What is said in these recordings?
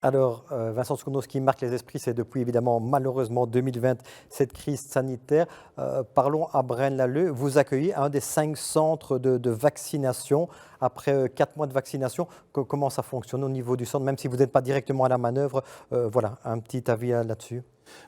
Alors, Vincent Secondo, ce qui marque les esprits, c'est depuis évidemment, malheureusement, 2020, cette crise sanitaire. Parlons à Braine-l'Alleud. Vous accueillez un des 5 centres de vaccination. Après 4 mois de vaccination, comment ça fonctionne au niveau du centre, même si vous n'êtes pas directement à la manœuvre? Voilà, un petit avis là-dessus.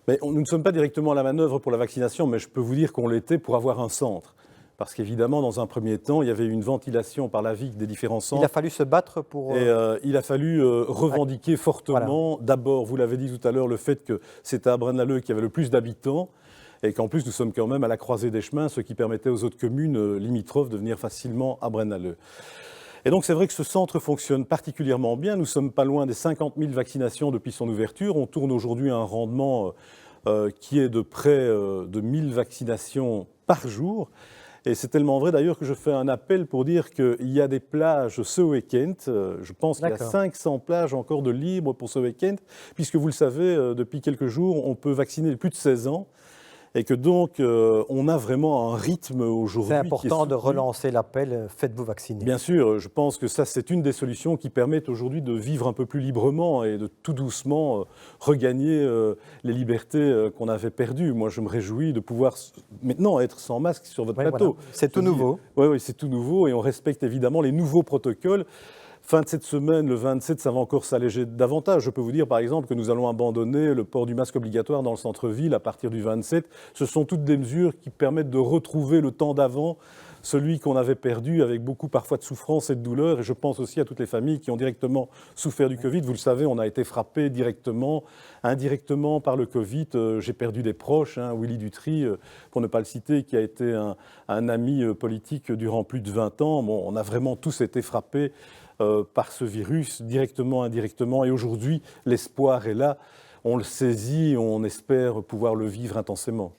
Nous ne sommes pas directement à la manœuvre pour la vaccination, mais je peux vous dire qu'on l'était pour avoir un centre. Parce qu'évidemment, dans un premier temps, il y avait une ventilation par la vigue des différents Il a centres. fallu se battre pour... Et il a fallu revendiquer voilà. fortement, d'abord, vous l'avez dit tout à l'heure, le fait que c'était à Braine-l'Alleud qu'il y avait le plus d'habitants et qu'en plus nous sommes quand même à la croisée des chemins, ce qui permettait aux autres communes limitrophes de venir facilement à Braine-l'Alleud. Et donc c'est vrai que ce centre fonctionne particulièrement bien. Nous sommes pas loin des 50 000 vaccinations depuis son ouverture. On tourne aujourd'hui à un rendement qui est de près de 1000 vaccinations par jour. Et c'est tellement vrai d'ailleurs que je fais un appel pour dire qu'il y a des plages ce week-end. Je pense qu'il y a D'accord. 500 plages encore de libres pour ce week-end, puisque vous le savez, depuis quelques jours, on peut vacciner les plus de 16 ans. Et que donc, on a vraiment un rythme C'est aujourd'hui qui est important de soutenu. relancer l'appel, faites-vous vacciner. Bien sûr, je pense que ça, c'est une des solutions qui permettent aujourd'hui de vivre un peu plus librement et de tout doucement regagner les libertés qu'on avait perdues. Moi, je me réjouis de pouvoir maintenant être sans masque sur votre Oui, plateau. voilà. C'est tout nouveau. Oui, c'est tout nouveau et on respecte évidemment les nouveaux protocoles. Fin de cette semaine, le 27, ça va encore s'alléger davantage. Je peux vous dire par exemple que nous allons abandonner le port du masque obligatoire dans le centre-ville à partir du 27. Ce sont toutes des mesures qui permettent de retrouver le temps d'avant, celui qu'on avait perdu avec beaucoup parfois de souffrance et de douleur. Et je pense aussi à toutes les familles qui ont directement souffert du Covid. Vous le savez, on a été frappé directement, indirectement par le Covid. J'ai perdu des proches, Willy Dutry, pour ne pas le citer, qui a été un ami politique durant plus de 20 ans. Bon, on a vraiment tous été frappés par ce virus, directement, indirectement. Et aujourd'hui, l'espoir est là. On le saisit, on espère pouvoir le vivre intensément.